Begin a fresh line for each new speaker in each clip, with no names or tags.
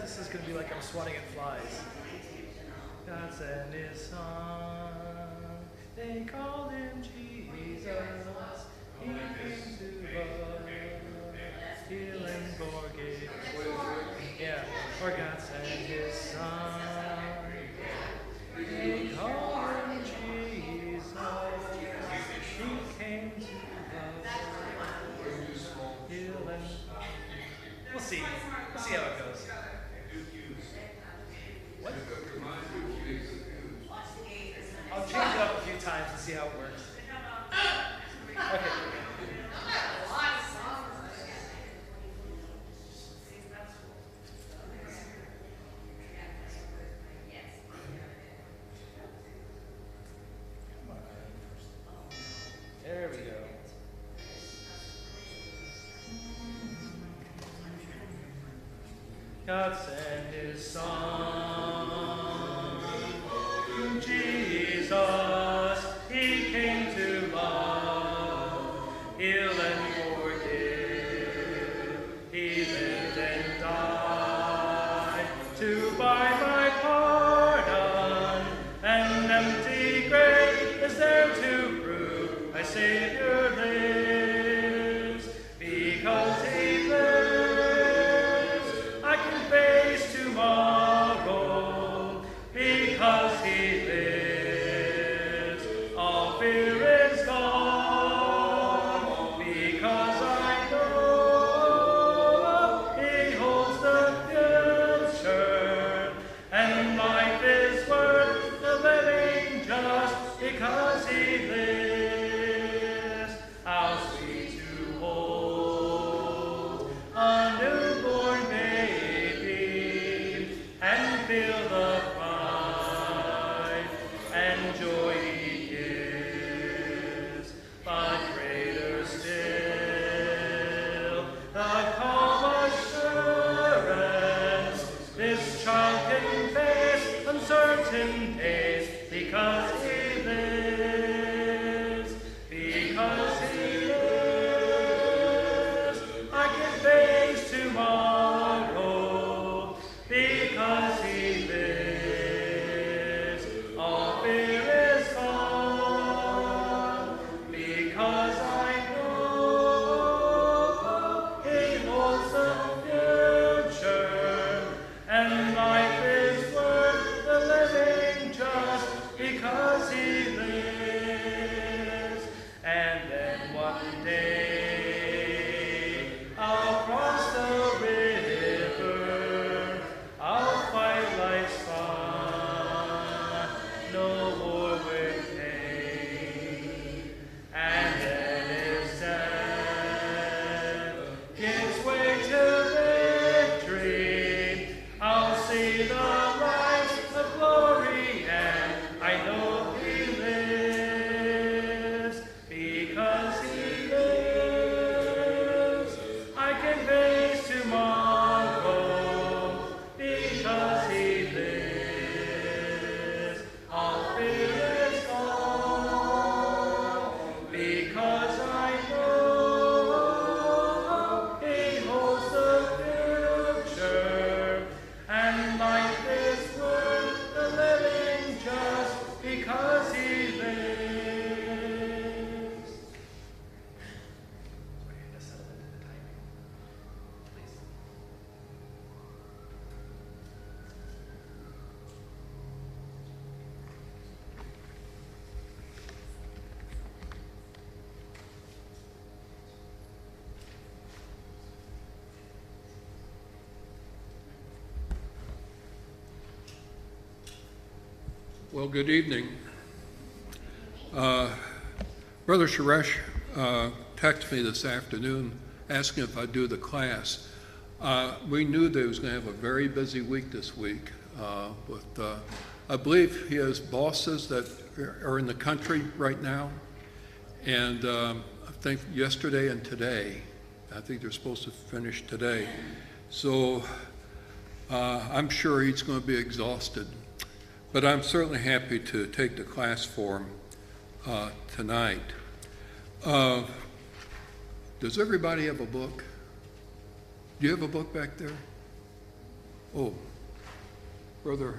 this is going to be like I'm swatting at flies. God sent his son, they called him Jesus. He came to love, heal and forgive. Yeah, or God sent his son, they called him Jesus. He came to love, heal and we'll see. We'll see how it goes. What? I'll change it up a few times and see how it works. Okay. There we go. God sent his son, Jesus. He came to love, heal and forgive. He lived and died to buy my pardon. An empty grave is there to prove my Savior lives. Because he lives, I can face tomorrow. Because he lives, all fear is gone. Because I know he holds the future, and life is worth the living just because he lives. How sweet to hold a newborn baby and feel the pride and joy he gives. But greater still, the calm assurance this child can face uncertain days because he lives. Because he lives, I can face tomorrow. Because he lives, all fear is gone. Because I know he holds the future, and life is worth the living just because he lives. And then one day I'll cross the river, I'll fight life's fight, no more with pain. And then his death gives way to victory. I'll see the light of glory, and I know he lives. Because he lives, I can face tomorrow. Because he lives, all fear is gone. Because I know he holds the future, and life is worth the living just because he lives. Sorry, I just settled into the timing. Please.
Well, good evening. Brother Suresh texted me this afternoon asking if I'd do the class. We knew that he was going to have a very busy week this week, but I believe he has bosses that are in the country right now, and I think yesterday and today, I think they're supposed to finish today. So I'm sure he's going to be exhausted. But I'm certainly happy to take the class for him tonight. Does everybody have a book? Do you have a book back there? Oh, Brother.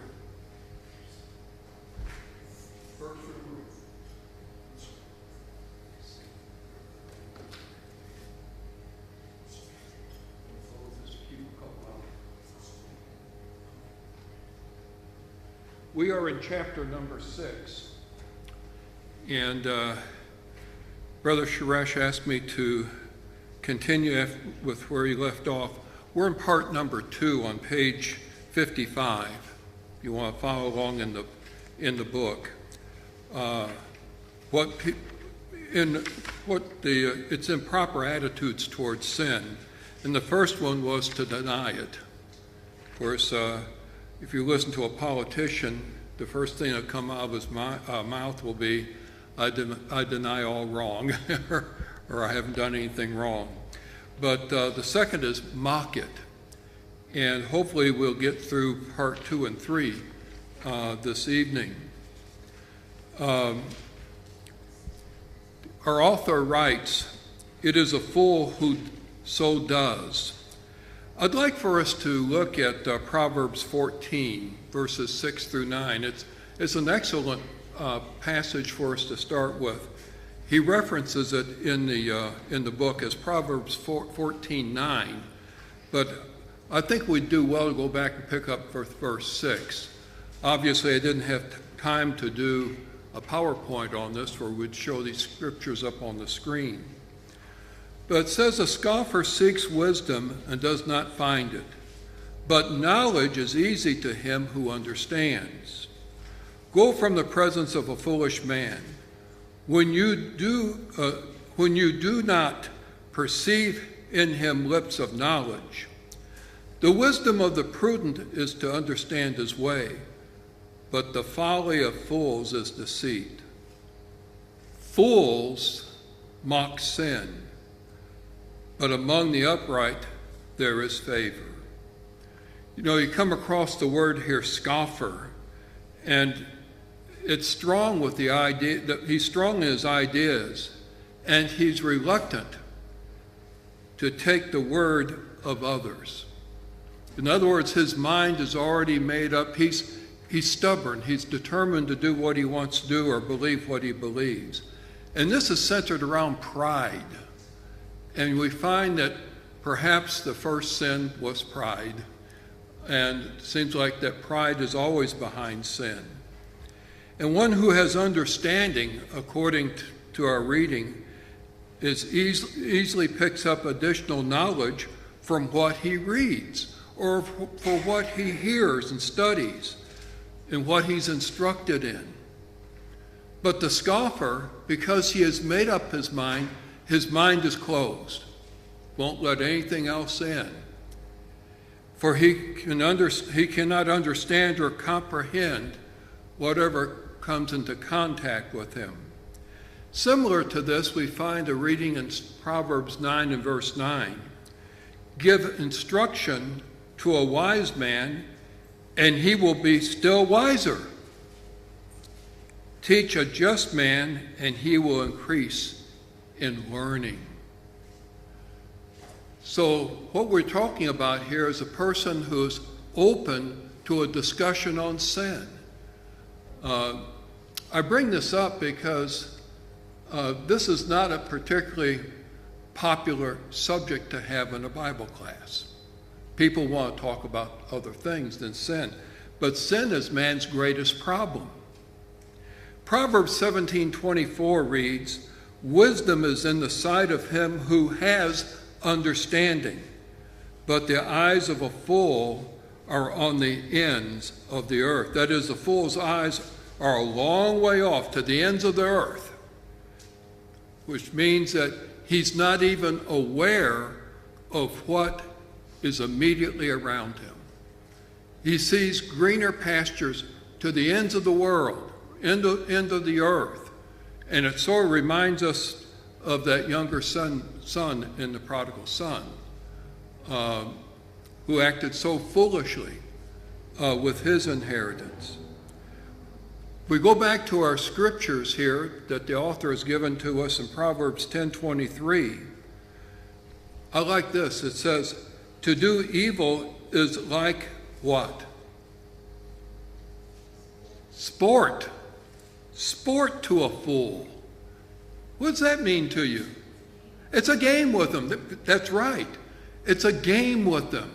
We are in chapter number 6, and Brother Suresh asked me to continue with where he left off. We're in part number 2 on page 55. If you want to follow along in the book. It's improper attitudes towards sin, and the first one was to deny it. Of course, if you listen to a politician, the first thing that come out of his mouth will be, I deny all wrong, or I haven't done anything wrong. But the second is mock it. And hopefully we'll get through part 2 and 3 this evening. Our author writes, "It is a fool who so does." I'd like for us to look at Proverbs 14, verses 6 through 9. It's an excellent passage for us to start with. He references it in the book as Proverbs 14:9, but I think we'd do well to go back and pick up verse 6. Obviously, I didn't have time to do a PowerPoint on this, where we'd show these scriptures up on the screen. But it says, "A scoffer seeks wisdom and does not find it, but knowledge is easy to him who understands. Go from the presence of a foolish man. When you do not perceive in him lips of knowledge. The wisdom of the prudent is to understand his way, but the folly of fools is deceit. Fools mock sin, but among the upright there is favor." You know, you come across the word here, scoffer, and it's strong with the idea that he's strong in his ideas, and he's reluctant to take the word of others. In other words, his mind is already made up. He's stubborn. He's determined to do what he wants to do or believe what he believes. And this is centered around pride. And we find that perhaps the first sin was pride. And it seems like that pride is always behind sin. And one who has understanding, according to our reading, easily picks up additional knowledge from what he reads, or for what he hears and studies, and what he's instructed in. But the scoffer, because he has made up his mind is closed, won't let anything else in. For he cannot understand or comprehend whatever comes into contact with him. Similar to this, we find a reading in Proverbs 9 and verse 9. "Give instruction to a wise man, and he will be still wiser. Teach a just man, and he will increase in learning." So what we're talking about here is a person who's open to a discussion on sin. I bring this up because this is not a particularly popular subject to have in a Bible class. People want to talk about other things than sin, but sin is man's greatest problem. Proverbs 17:24 reads, "Wisdom is in the sight of him who has understanding, but the eyes of a fool are on the ends of the earth." That is, the fool's eyes are a long way off to the ends of the earth, which means that he's not even aware of what is immediately around him. He sees greener pastures to the ends of the world, end of the earth. And it sort of reminds us of that younger son in the prodigal son, who acted so foolishly with his inheritance. We go back to our scriptures here that the author has given to us in Proverbs 10:23. I like this. It says, "To do evil is like what? Sport. Sport to a fool. What does that mean to you? It's a game with them. That's right. It's a game with them.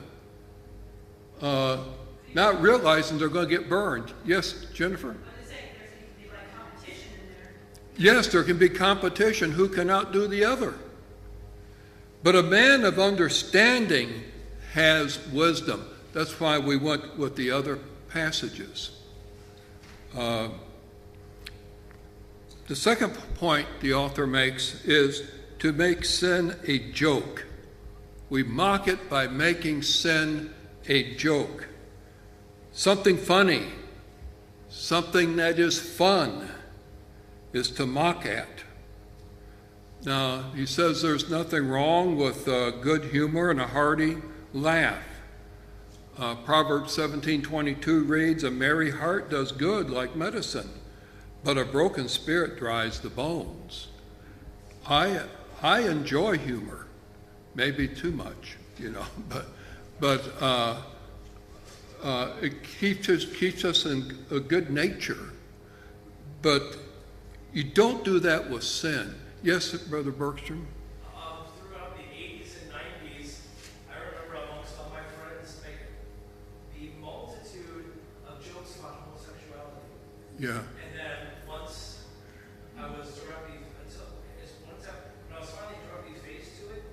Not realizing they're going to get burned. Yes, Jennifer? Yes, there can be competition. Who can outdo the other? But a man of understanding has wisdom. That's why we went with the other passages. The second point the author makes is to make sin a joke. We mock it by making sin a joke. Something funny, something that is fun, is to mock at. Now, he says there's nothing wrong with good humor and a hearty laugh. Proverbs 17:22 reads, "A merry heart does good like medicine, but a broken spirit dries the bones." I enjoy humor, maybe too much, but it keeps us in a good nature. But you don't do that with sin. Yes, Brother Bergstrom?
Throughout the 80s and 90s, I remember amongst all my friends the multitude of jokes about homosexuality.
Yeah.
And then once I was directly, when I was finally directly faced to it,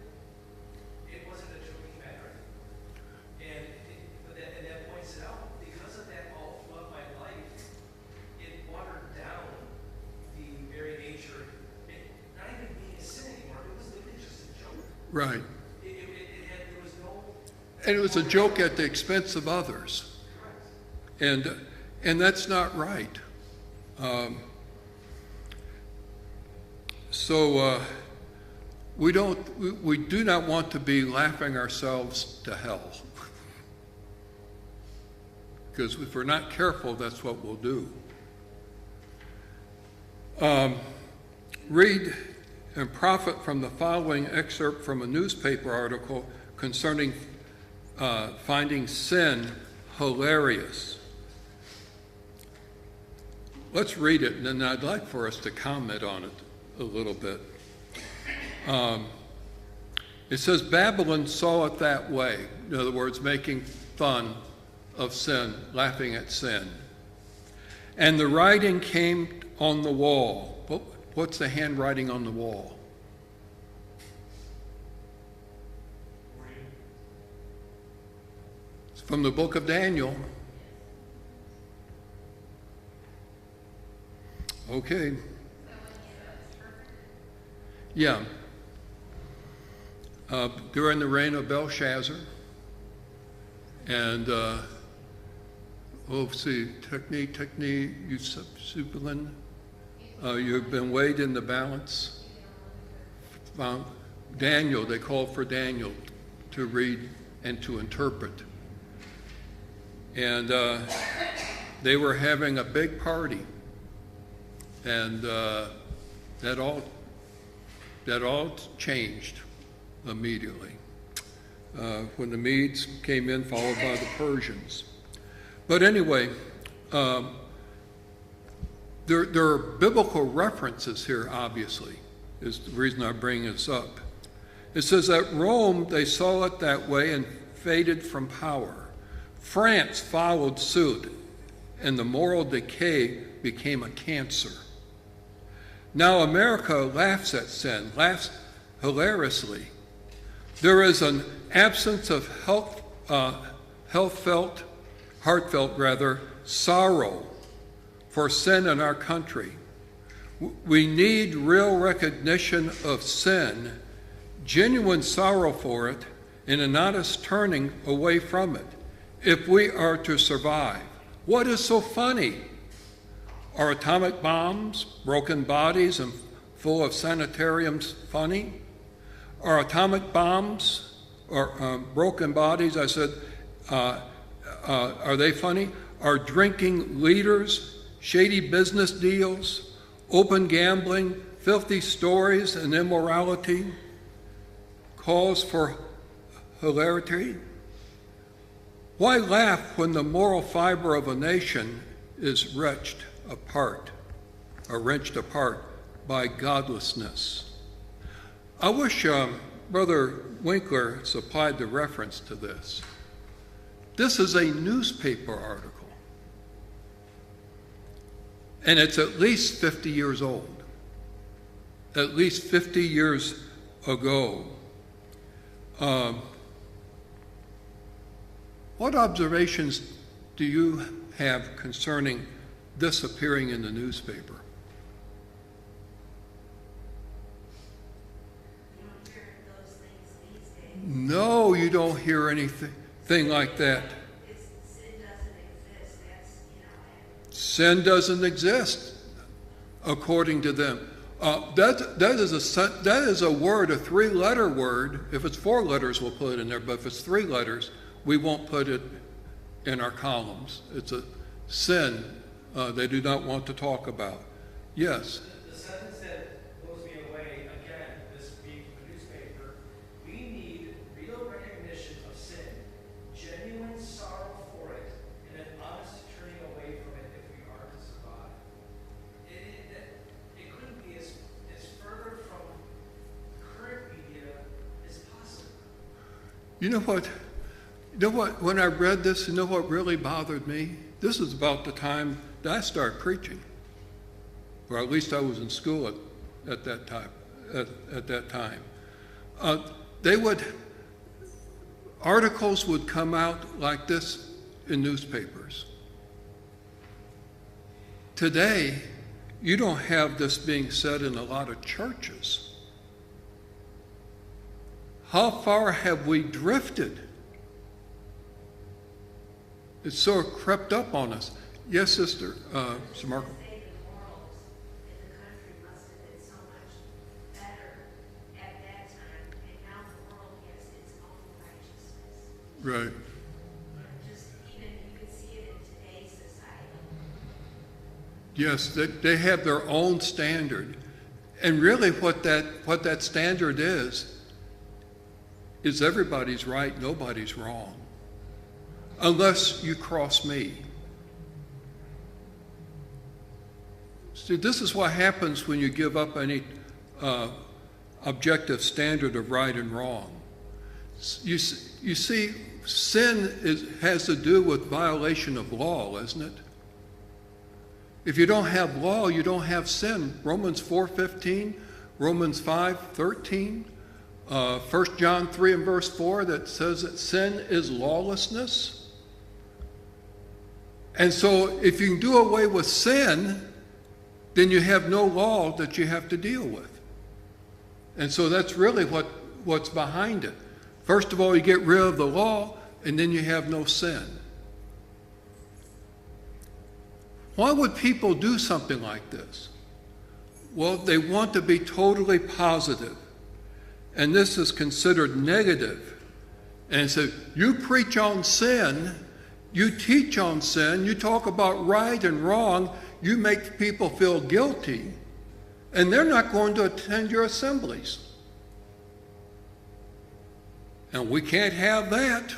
it wasn't a joking matter. And that points it out, because of that all throughout my life, it watered down the very nature, not even being a sin anymore. It was literally just a joke.
Right.
There was no.
And it was a joke at the expense of others.
Correct.
And that's not right. So we do not want to be laughing ourselves to hell. Because if we're not careful, that's what we'll do. Read and profit from the following excerpt from a newspaper article concerning finding sin hilarious. Let's read it, and then I'd like for us to comment on it a little bit. It says, Babylon saw it that way. In other words, making fun of sin, laughing at sin. And the writing came on the wall. What's the handwriting on the wall? It's from the book of Daniel. Okay. Yeah. During the reign of Belshazzar. And, technique, Superlin. You've been weighed in the balance. Daniel, they called for Daniel to read and to interpret. And they were having a big party. And that all changed immediately when the Medes came in, followed by the Persians. But anyway, there are biblical references here, obviously, is the reason I bring this up. It says that Rome, they saw it that way and faded from power. France followed suit, and the moral decay became a cancer. Now America laughs at sin, laughs hilariously. There is an absence of heartfelt sorrow for sin in our country. We need real recognition of sin, genuine sorrow for it, and an honest turning away from it, if we are to survive. What is so funny? Are atomic bombs, broken bodies, and full of sanitariums funny? Are atomic bombs or broken bodies, I said, are they funny? Are drinking leaders, shady business deals, open gambling, filthy stories, and immorality, cause for hilarity? Why laugh when the moral fiber of a nation is wrenched apart by godlessness? I wish Brother Winkler supplied the reference to this. This is a newspaper article, and it's at least 50 years old. At least 50 years ago. What observations do you have concerning this appearing in the newspaper?
You don't hear those things these days.
No, you don't hear anything like that.
Sin doesn't exist. That's,
Sin doesn't exist, according to them. That is a word, a three-letter word. If it's 4 letters, we'll put it in there. But if it's 3 letters, we won't put it in our columns. It's a sin they do not want to talk about. Yes.
The sentence that blows me away, again, this being from the newspaper, we need real recognition of sin, genuine sorrow for it, and an honest turning away from it if we are to survive. It couldn't be as further from current media as possible.
You know what? When I read this, you know what really bothered me? This is about the time that I started preaching, or at least I was in school at that time. Articles would come out like this in newspapers. Today, you don't have this being said in a lot of churches. How far have we drifted? It's so crept up on us. Yes, Sister Marco.
say the morals in the country must have been so much better at that time, and now the world has its own righteousness.
Right.
Just even you can see it in today's society.
Yes, they have their own standard. And really what that standard is everybody's right, nobody's wrong. Unless you cross me. See, this is what happens when you give up any objective standard of right and wrong. You see, sin has to do with violation of law, isn't it? If you don't have law, you don't have sin. Romans 4:15, Romans 5:13, 1 John 3 and verse 4 that says that sin is lawlessness. And so if you can do away with sin, then you have no law that you have to deal with. And so that's really what's behind it. First of all, you get rid of the law, and then you have no sin. Why would people do something like this? Well, they want to be totally positive. And this is considered negative. And so you preach on sin, you teach on sin, you talk about right and wrong, you make people feel guilty, and they're not going to attend your assemblies. And we can't have that.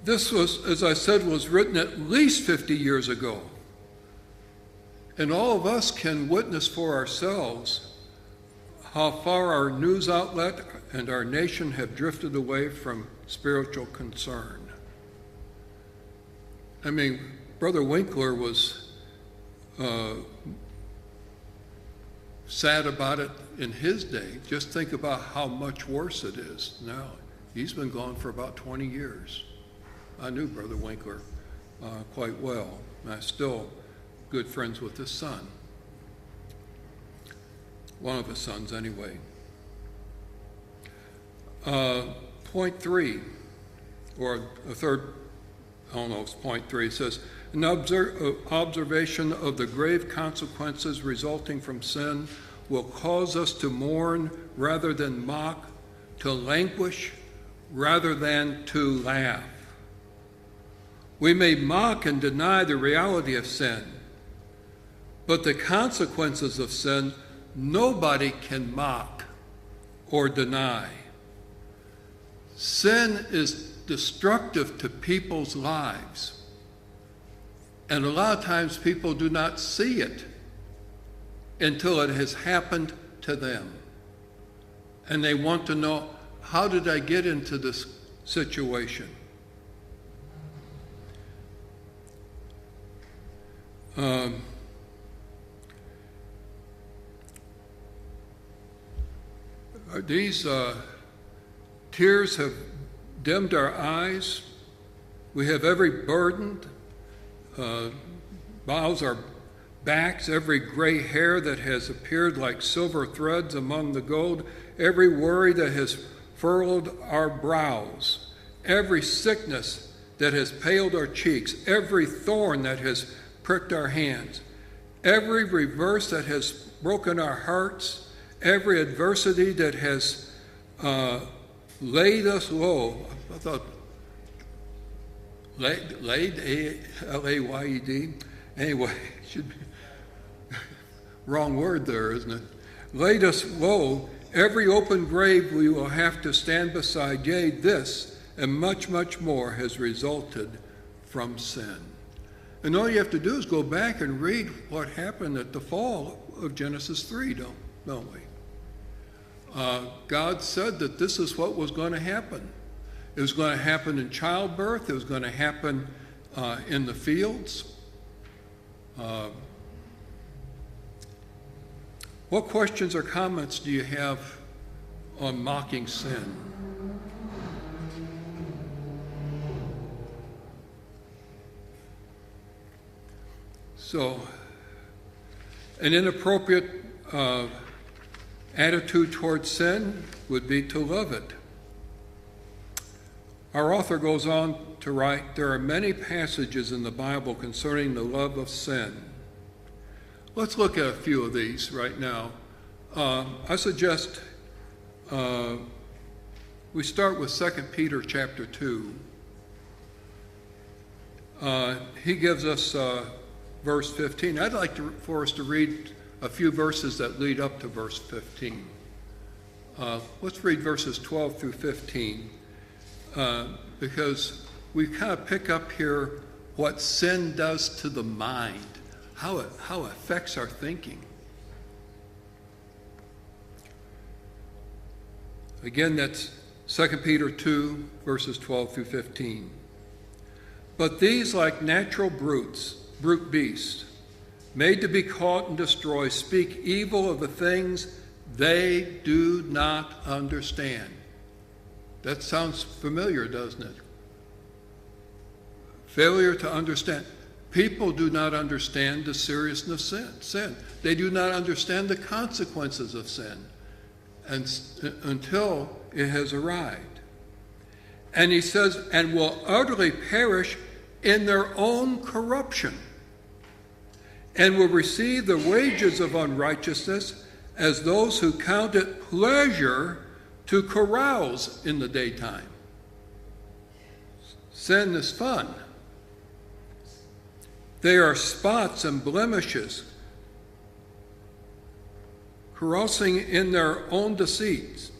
This was, as I said, was written at least 50 years ago. And all of us can witness for ourselves how far our news outlet and our nation have drifted away from spiritual concern. I mean, Brother Winkler was sad about it in his day. Just think about how much worse it is now. He's been gone for about 20 years. I knew Brother Winkler quite well, and I'm still good friends with his son. One of his sons, anyway. Point 3, or a third, I don't know, it's point 3, it says, an observation of the grave consequences resulting from sin will cause us to mourn rather than mock, to languish rather than to laugh. We may mock and deny the reality of sin, but the consequences of sin nobody can mock or deny. Sin is destructive to people's lives. And a lot of times people do not see it until it has happened to them. And they want to know, how did I get into this situation? These tears have dimmed our eyes. We have every burden, bows our backs, every gray hair that has appeared like silver threads among the gold, every worry that has furrowed our brows, every sickness that has paled our cheeks, every thorn that has pricked our hands, every reverse that has broken our hearts, every adversity that has laid us low. I thought, laid, L-A-Y-E-D. Anyway, should be wrong word there, isn't it? Laid us low. Every open grave we will have to stand beside. Yea, this and much, much more has resulted from sin. And all you have to do is go back and read what happened at the fall of Genesis 3, don't we? God said that this is what was going to happen. It was going to happen in childbirth. It was going to happen in the fields. What questions or comments do you have on mocking sin? So, an inappropriate attitude towards sin would be to love it. Our author goes on to write, there are many passages in the Bible concerning the love of sin. Let's look at a few of these right now. I suggest we start with 2 Peter chapter 2. He gives us verse 15. I'd like for us to read a few verses that lead up to verse 15. Let's read verses 12 through 15 because we kind of pick up here what sin does to the mind, how it affects our thinking. Again, that's 2 Peter 2, verses 12 through 15. But these, like natural brute beasts, made to be caught and destroyed, speak evil of the things they do not understand. That sounds familiar, doesn't it? Failure to understand. People do not understand the seriousness of sin. They do not understand the consequences of sin until it has arrived. And he says, and will utterly perish in their own corruption, and will receive the wages of unrighteousness as those who count it pleasure to carouse in the daytime. Sin is fun. They are spots and blemishes, carousing in their own deceits.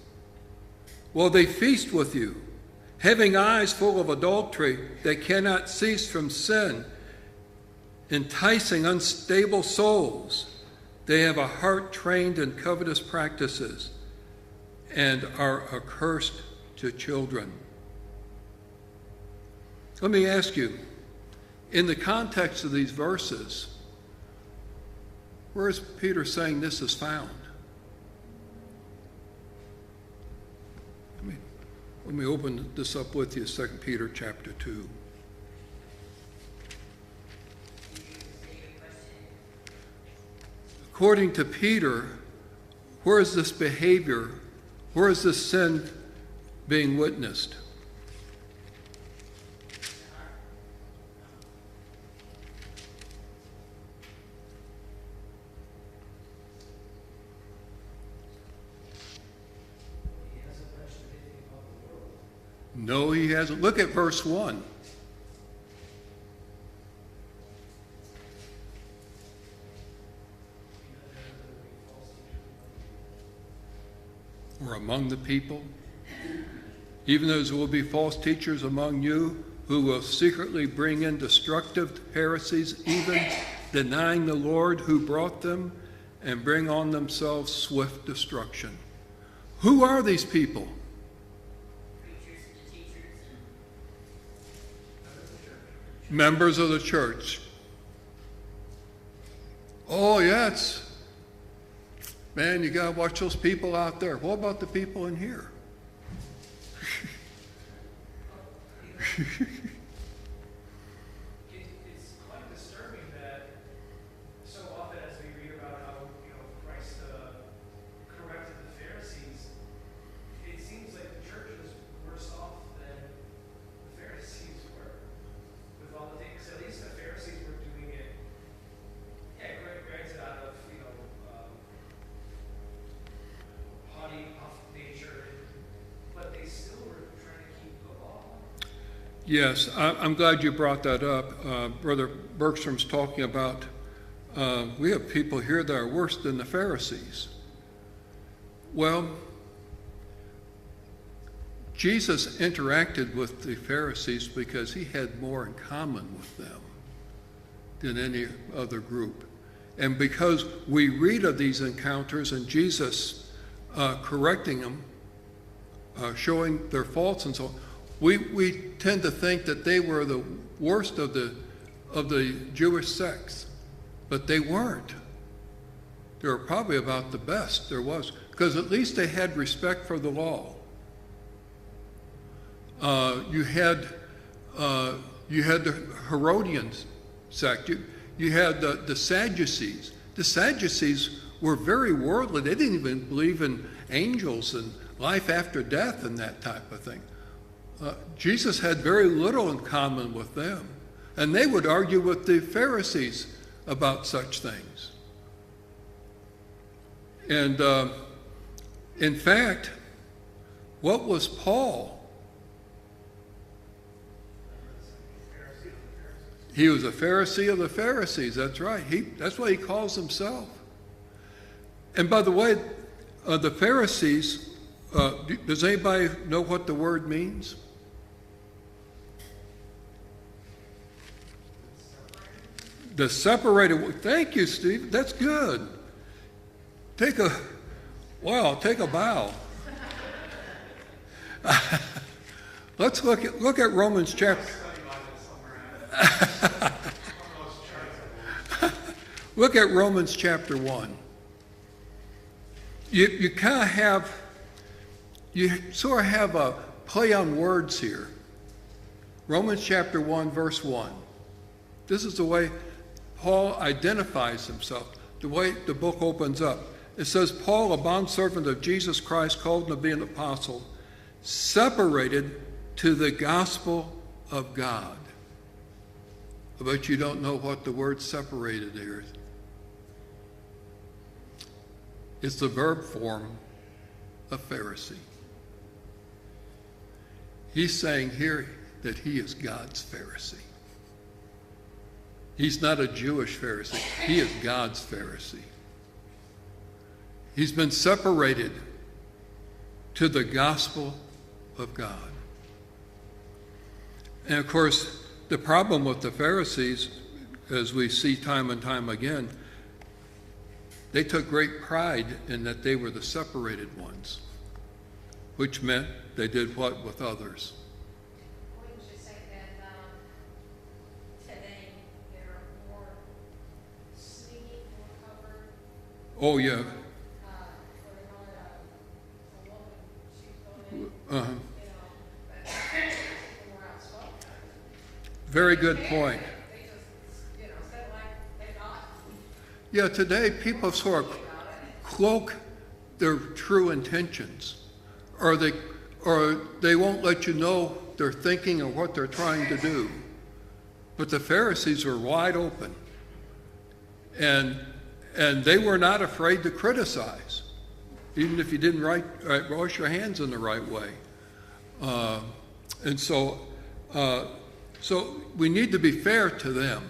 While they feast with you, having eyes full of adultery, they cannot cease from sin, enticing unstable souls. They have a heart trained in covetous practices and are accursed to children. Let me ask you, in the context of these verses, where is Peter saying this is found? Let me open this up with you, 2 Peter chapter 2. According to Peter, where is this behavior, where is this sin being witnessed? No, he hasn't. Look at verse 1. Or among the people. even as there will be false teachers among you who will secretly bring in destructive heresies, even denying the Lord who brought them, and bring on themselves swift destruction. Who are these people?
Preachers and teachers
Members of the church. Oh, yeah, man, you got to watch those people out there. What about the people in here?
It's quite disturbing that so often as we read about how, Christ corrected the Pharisees, it seems like the church is worse off than the Pharisees were with all the things. At least the Pharisees were doing it, granted out of, haughty nature, but they still were trying to keep the law.
Yes, I'm glad you brought that up. Brother Bergstrom's talking about we have people here that are worse than the Pharisees. Well, Jesus interacted with the Pharisees because he had more in common with them than any other group. And because we read of these encounters and Jesus correcting them, showing their faults and so on, we tend to think that they were the worst of the Jewish sects, but they weren't. They were probably about the best there was, because at least they had respect for the law. You had the Herodian sect. You had the Sadducees. The Sadducees were very worldly. They didn't even believe in angels and life after death and that type of thing. Jesus had very little in common with them. And they would argue with the Pharisees about such things. And in fact, what was Paul? He was a Pharisee of the Pharisees, that's right. That's what he calls himself. And by the way, the Pharisees, does anybody know what the word means? The separated. Thank you, Steve. That's good. Take a bow. Let's look at Romans chapter. Look at Romans chapter 1. You kind of have, you sort of have a play on words here. Romans chapter 1, verse 1. This is the way Paul identifies himself, the way the book opens up. It says, Paul, a bondservant of Jesus Christ, called to be an apostle, separated to the gospel of God. But you don't know what the word separated is. It's the verb form of Pharisee. He's saying here that he is God's Pharisee. He's not a Jewish Pharisee. He is God's Pharisee. He's been separated to the gospel of God. And of course, the problem with the Pharisees, as we see time and time again, they took great pride in that they were the separated ones, which meant they did what with others?
Wouldn't you say that today there are more sneaky, more covered?
Oh, yeah.
Where they call it a woman, she's going in,
Uh-huh.
but more outspoken.
Very good point.
They just, said like they thought.
Yeah, today people sort of cloak their true intentions, or they won't let you know their thinking or what they're trying to do. But the Pharisees were wide open, and they were not afraid to criticize, even if you didn't wash your hands in the right way. And so we need to be fair to them,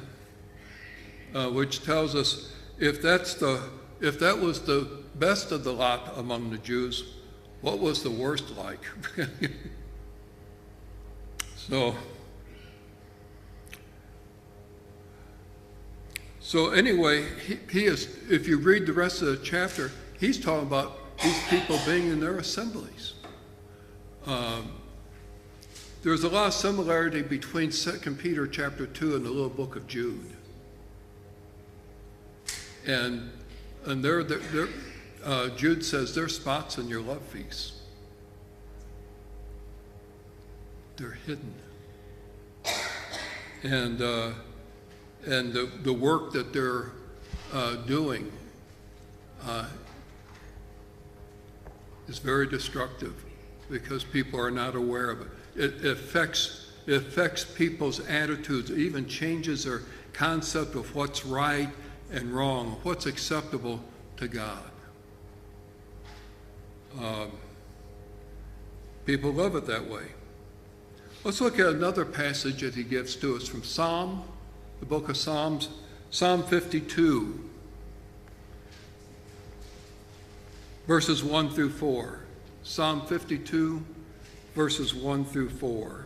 which tells us if that was the best of the lot among the Jews, what was the worst like? So anyway, he is, if you read the rest of the chapter, he's talking about these people being in their assemblies. There's a lot of similarity between 2 Peter chapter 2 and the little book of Jude. And Jude says they're spots in your love feast. They're hidden. And the work that they're doing is very destructive because people are not aware of it. It affects people's attitudes. It even changes their concept of what's right and wrong, what's acceptable to God. People love it that way. Let's look at another passage that he gives to us from the book of Psalms, Psalm 52, verses 1 through 4. Psalm 52, verses 1 through 4.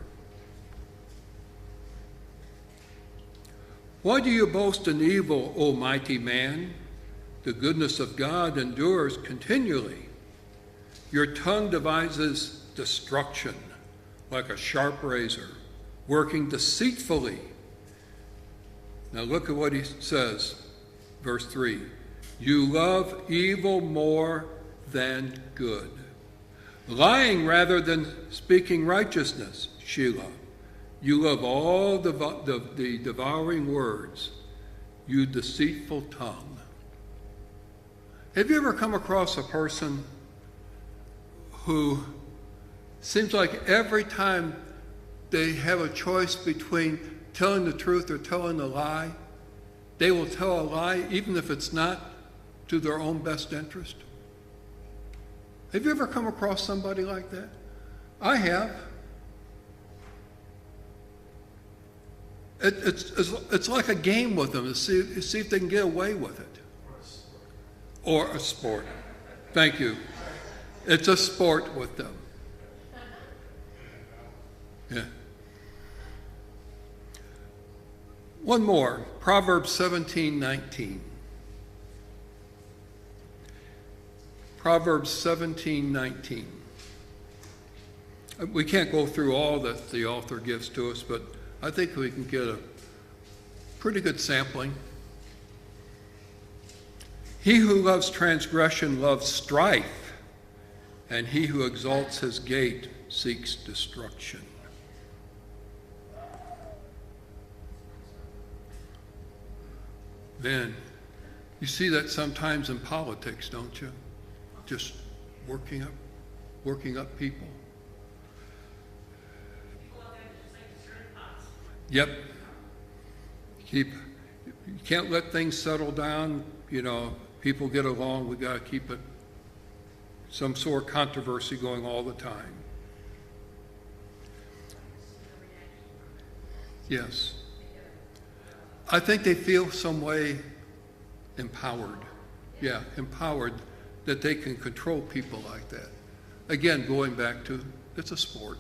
Why do you boast in evil, O mighty man? The goodness of God endures continually. Your tongue devises destruction like a sharp razor, working deceitfully. Now look at what he says, verse 3. You love evil more than good, lying rather than speaking righteousness, Shelah. You love all the devouring words, you deceitful tongue. Have you ever come across a person who seems like every time they have a choice between telling the truth or telling a lie, they will tell a lie even if it's not to their own best interest? Have you ever come across somebody like that? I have. It's like a game with them to see if they can get away with it. Or a sport. Thank you. It's a sport with them. Yeah. One more, Proverbs 17:19. Proverbs 17:19. We can't go through all that the author gives to us, but I think we can get a pretty good sampling. He who loves transgression loves strife, and he who exalts his gate seeks destruction. Man, you see that sometimes in politics, don't you? Just working up people. Yep. You can't let things settle down. You know, people get along. We got to keep it some sort of controversy going all the time. Yes. I think they feel some way empowered. Yeah, empowered that they can control people like that. Again, going back to, it's a sport.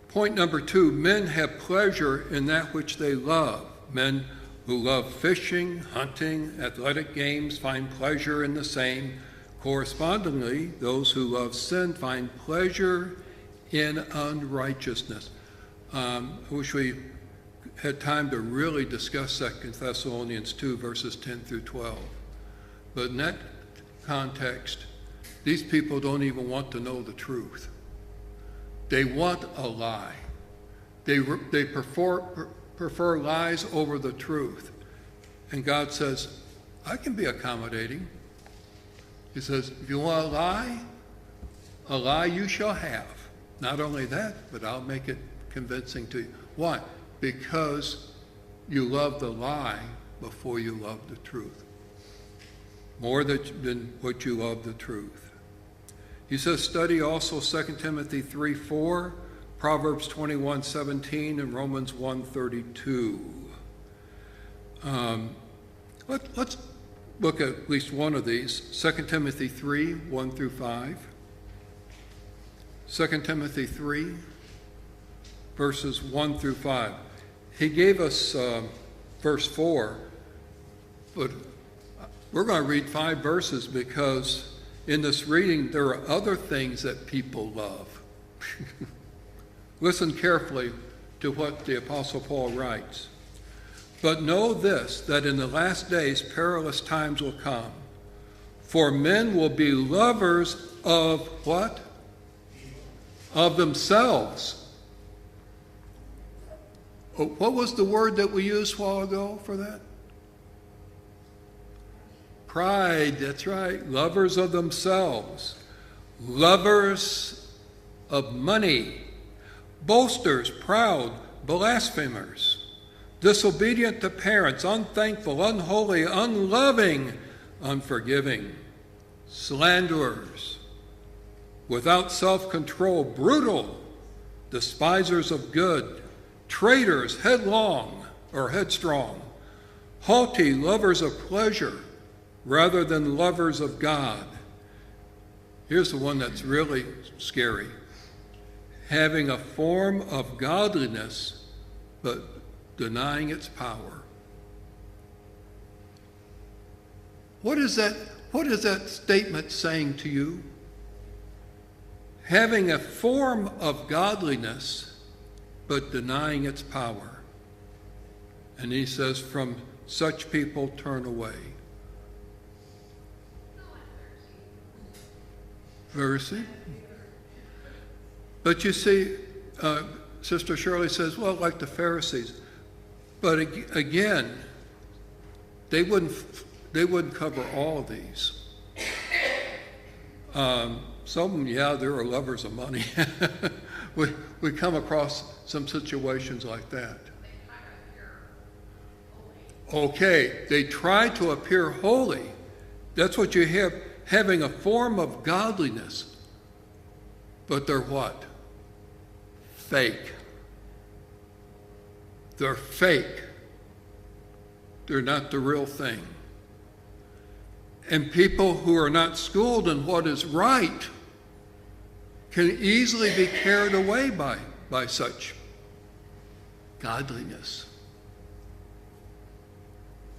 Point number 2, men have pleasure in that which they love. Men who love fishing, hunting, athletic games find pleasure in the same. Correspondingly, those who love sin find pleasure in unrighteousness. I wish we had time to really discuss 2 Thessalonians 2, verses 10 through 12. But in that context, these people don't even want to know the truth. They want a lie. They prefer lies over the truth. And God says, I can be accommodating. He says, if you want a lie you shall have. Not only that, but I'll make it convincing to you. Why? Because you love the lie before you love the truth. More than what you love the truth. He says, study also 2 Timothy 3:4, Proverbs 21:17, and Romans 1:32. Let's look at least one of these. 2 Timothy 3:1 through 5. 2 Timothy 3, verses 1 through 5. He gave us verse 4, but we're going to read 5 verses because in this reading there are other things that people love. Listen carefully to what the Apostle Paul writes. But know this, that in the last days perilous times will come. For men will be lovers of what? Of themselves. What was the word that we used a while ago for that? Pride, that's right. Lovers of themselves. Lovers of money. Boasters, proud, blasphemers. Disobedient to parents, unthankful, unholy, unloving, unforgiving. Slanderers. Without self-control, brutal. Despisers of good. Traitors, headlong or headstrong. Haughty, lovers of pleasure rather than lovers of God. Here's the one that's really scary. Having a form of godliness, but denying its power. What is that statement saying to you? Having a form of godliness, but denying its power. And he says, from such people turn away. Pharisee. But you see, Sister Shirley says, well, like the Pharisees. But again, they wouldn't cover all of these. Some of them, yeah, they are lovers of money. we come across some situations like that. Okay, they try to appear holy. That's what you have, having a form of godliness. But they're what? Fake. They're fake. They're not the real thing. And people who are not schooled in what is right can easily be carried away by such godliness.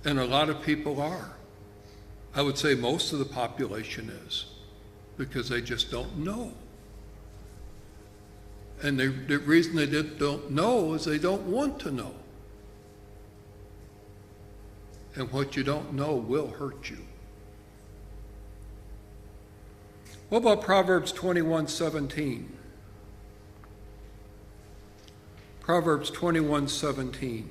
And a lot of people are. I would say most of the population is, because they just don't know. And the reason they don't know is they don't want to know. And what you don't know will hurt you. What about Proverbs 21:17? Proverbs 21:17.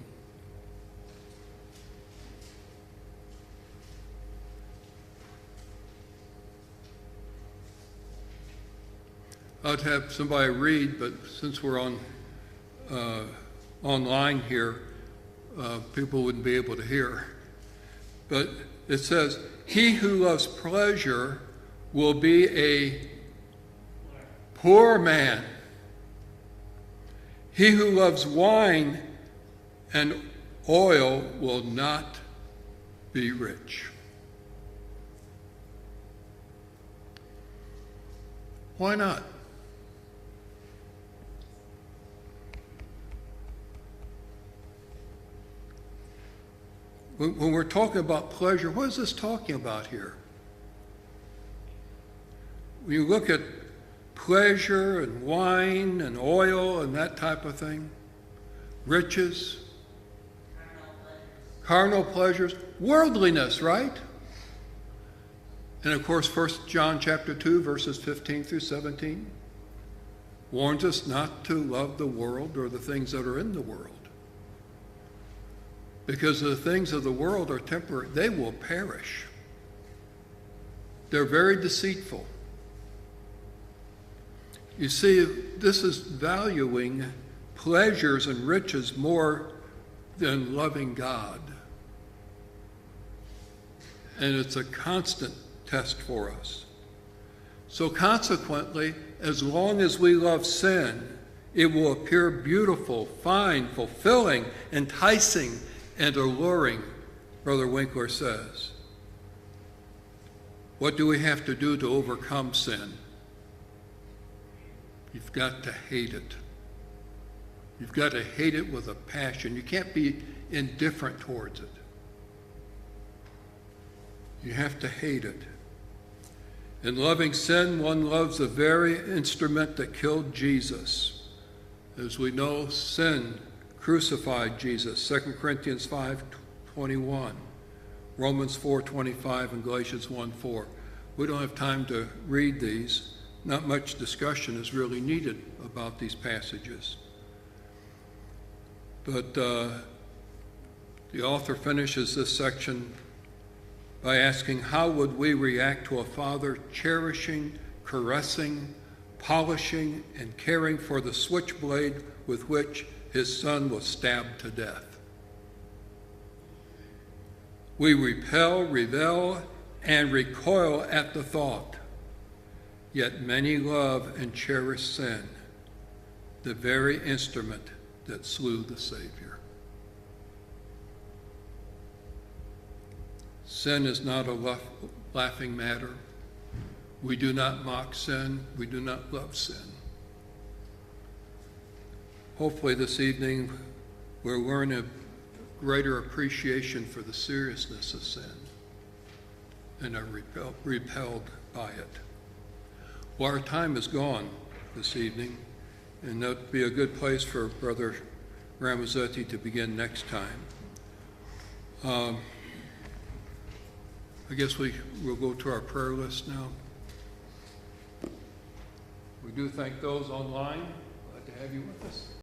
I'd have somebody read, but since we're on online here, people wouldn't be able to hear. But it says, he who loves pleasure will be a poor man. He who loves wine and oil will not be rich. Why not? When we're talking about pleasure, what is this talking about here? When you look at pleasure and wine and oil and that type of thing, riches, carnal pleasures, worldliness, right? And of course, 1 John chapter 2, verses 15 through 17 warns us not to love the world or the things that are in the world. Because the things of the world are temporary. They will perish. They're very deceitful. You see, this is valuing pleasures and riches more than loving God. And it's a constant test for us. So consequently, as long as we love sin, it will appear beautiful, fine, fulfilling, enticing, and alluring, Brother Winkler says. What do we have to do to overcome sin? You've got to hate it. You've got to hate it with a passion. You can't be indifferent towards it. You have to hate it. In loving sin, one loves the very instrument that killed Jesus. As we know, sin crucified Jesus, 2 Corinthians 5:21, Romans 4:25, and Galatians 1:4. We don't have time to read these. Not much discussion is really needed about these passages. But the author finishes this section by asking, how would we react to a father cherishing, caressing, polishing, and caring for the switchblade with which his son was stabbed to death? We repel, revel, and recoil at the thought. Yet many love and cherish sin, the very instrument that slew the Savior. Sin is not a laughing matter. We do not mock sin. We do not love sin. Hopefully this evening we'll learn a greater appreciation for the seriousness of sin and are repelled by it. Well, our time is gone this evening, and that would be a good place for Brother Ramazetti to begin next time. I guess we'll go to our prayer list now. We do thank those online. Glad to have you with us.